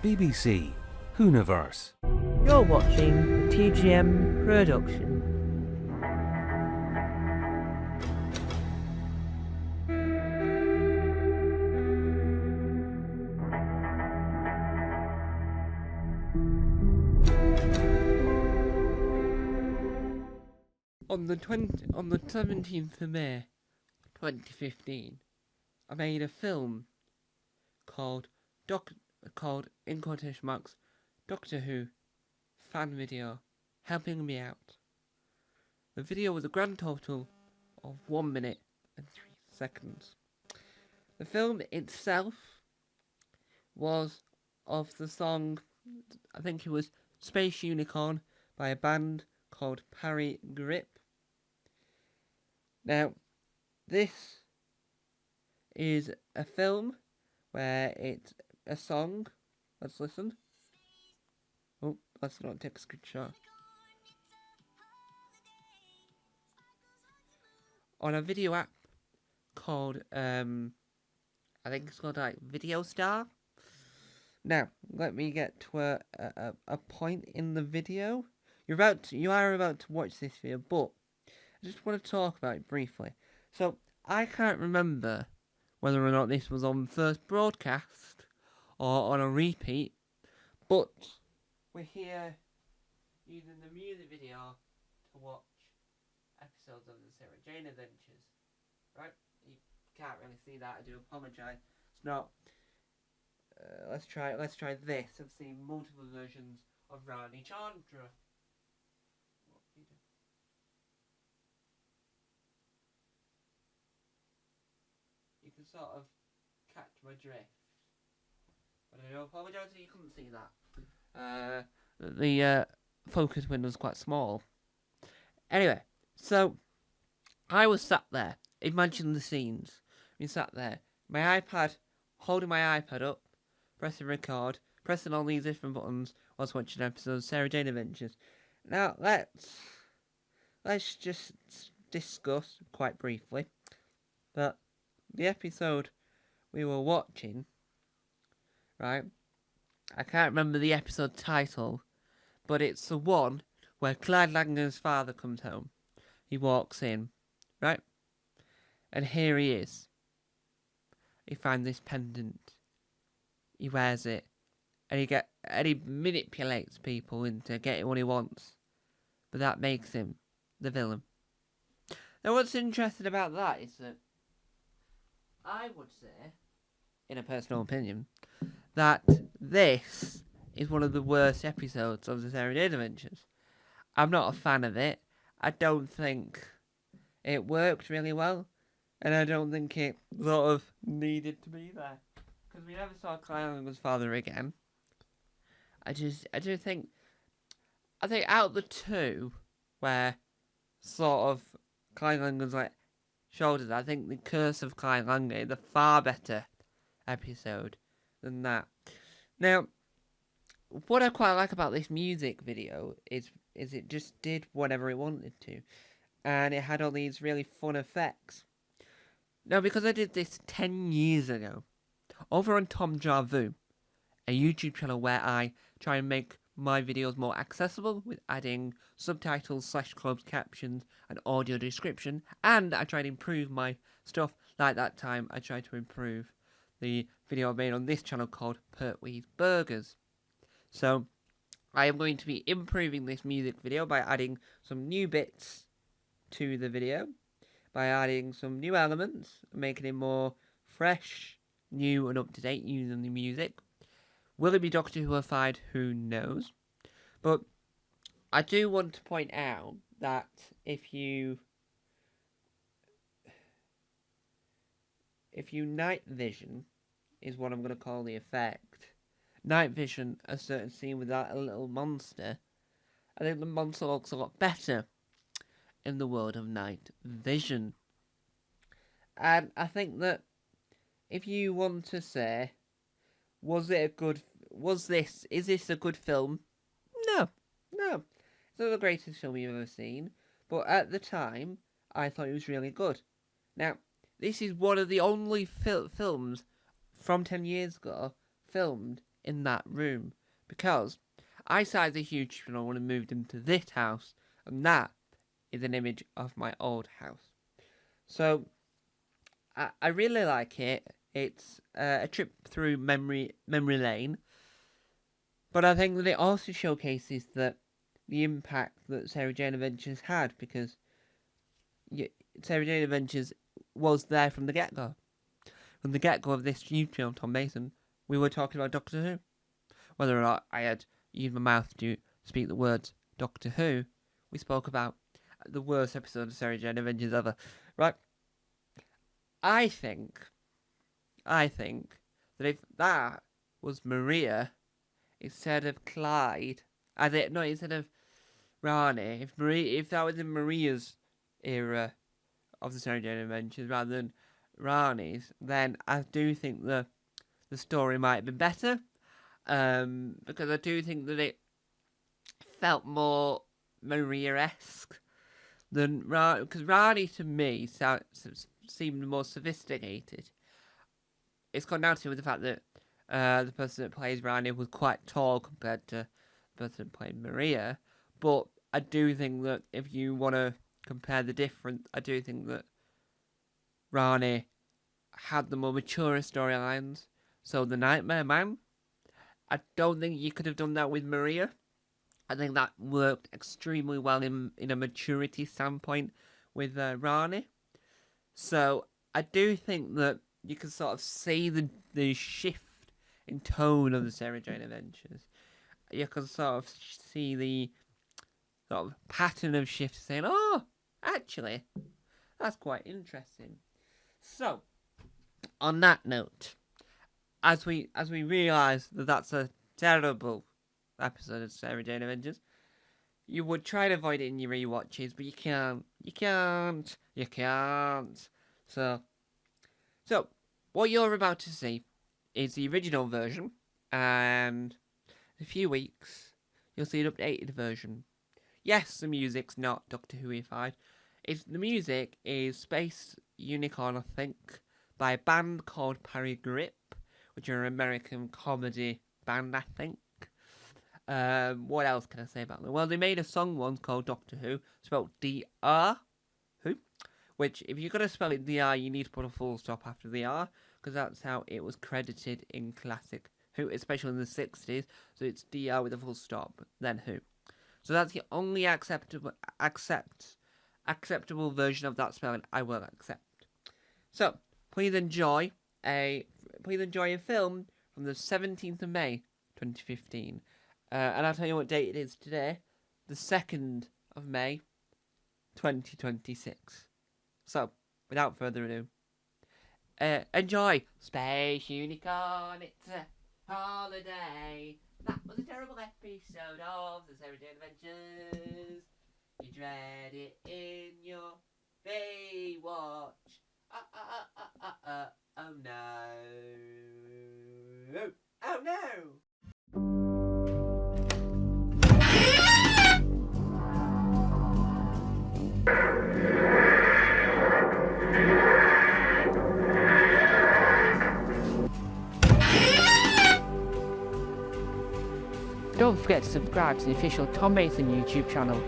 BBC Hooniverse. You're watching the TGM production. On the 17th of May, 2015, I made a film called in quotation marks Doctor Who fan video helping me out. The video was a grand total of 1 minute and 3 seconds. The film itself was of the song, I think it was Space Unicorn by a band called Parry Grip. Now, this is a film where it's a song. Let's listen. Oh, let's not take a screenshot. On a video app called, I think it's called like Video Star. Now, let me get to a point in the video. You are about to watch this video, but I just want to talk about it briefly. So, I can't remember whether or not this was on first broadcast or on a repeat, but we're here using the music video to watch episodes of the Sarah Jane Adventures, right? You can't really see that, I do apologise. It's not. Let's try this. I've seen multiple versions of Rani Chandra. You can sort of catch my drift. But I do apologise if you couldn't see that. The focus window's quite small. Anyway, so I was sat there. Imagine the scenes. We sat there. My iPad, holding my iPad up, pressing record, pressing all these different buttons whilst watching episodes of Sarah Jane Adventures. Now, let's just discuss quite briefly that the episode we were watching, right? I can't remember the episode title, but it's the one where Clyde Langer's father comes home. He walks in, right? And here he is. He finds this pendant. He wears it. And he manipulates people into getting what he wants. But that makes him the villain. Now what's interesting about that is that I would say, in a personal opinion, that this is one of the worst episodes of the Sarah Jane Adventures. I'm not a fan of it. I don't think it worked really well, and I don't think it sort of needed to be there, because we never saw Clyde Langer's father again. I think out of the two, where sort of Clyde Langer's like shoulders, I think the Curse of Clyde Langer is a far better episode than that. Now, what I quite like about this music video is it just did whatever it wanted to, and it had all these really fun effects. Now, because I did this 10 years ago, over on Tom Jarvu, a YouTube channel where I try and make my videos more accessible with adding subtitles / closed captions and audio description, and I try to improve my stuff. Like that time I tried to improve the video I made on this channel called Pertwee's Burgers. So I am going to be improving this music video by adding some new bits to the video, by adding some new elements, making it more fresh, new and up to date using the music. Will it be Doctor Who-ified? Who knows? But I do want to point out that if you night vision is what I'm going to call the effect, night vision a certain scene with that little monster, I think the monster looks a lot better in the world of night vision. And I think that if you want to say, is this a good film? No. It's not the greatest film you've ever seen, but at the time, I thought it was really good. Now, this is one of the only films from 10 years ago filmed in that room, because I sized a huge funeral when I moved into this house, and that is an image of my old house. So I really like it. It's a trip through memory lane, but I think that it also showcases the impact that Sarah Jane Adventures had, because Sarah Jane Adventures was there from the get-go. From the get-go of this huge film, Tom Mason, we were talking about Doctor Who. Whether or not I had used my mouth to speak the words Doctor Who, we spoke about the worst episode of Sarah Jane Adventures ever. Right? I think that if that was Maria instead of Clyde, instead of Rani, if that was in Maria's era of the Sarah Jane Adventures rather than Rani's, then I do think the story might have been better. Because I do think that it felt more Maria-esque than Rani, because Rani to me seemed more sophisticated. It's gone down to with the fact that the person that plays Rani was quite tall compared to the person that played Maria, but I do think that if you want to compare the difference, I do think that Rani had the more mature storylines. So the Nightmare Man, I don't think you could have done that with Maria. I think that worked extremely well in a maturity standpoint with Rani. So I do think that you can sort of see the shift in tone of the Sarah Jane Adventures. You can sort of see the sort of pattern of shift, saying, "Oh, actually, that's quite interesting." So, on that note, as we realise that that's a terrible episode of Sarah Jane Adventures, you would try to avoid it in your rewatches, but you can't. So what you're about to see is the original version, and in a few weeks you'll see an updated version. Yes, the music's not Doctor Who-ified. The music is Space Unicorn, I think, by a band called Parry Grip, which are an American comedy band, I think. What else can I say about them? Well, they made a song once called Doctor Who, spelled D-R, Who, which, if you're going to spell it D-R, you need to put a full stop after the R, because that's how it was credited in classic Who, especially in the 60s, so it's D-R with a full stop, then Who. So that's the only acceptable version of that spelling I will accept. So, please enjoy a film from the 17th of May, 2015. And I'll tell you what date it is today, the 2nd of May, 2026. So, without further ado, enjoy Space Unicorn, it's a holiday. That was a terrible episode of the Sarah Jane Adventures. You dread it in your Baywatch. Oh no. Oh no! Don't forget to subscribe to the official Tom Mason YouTube channel.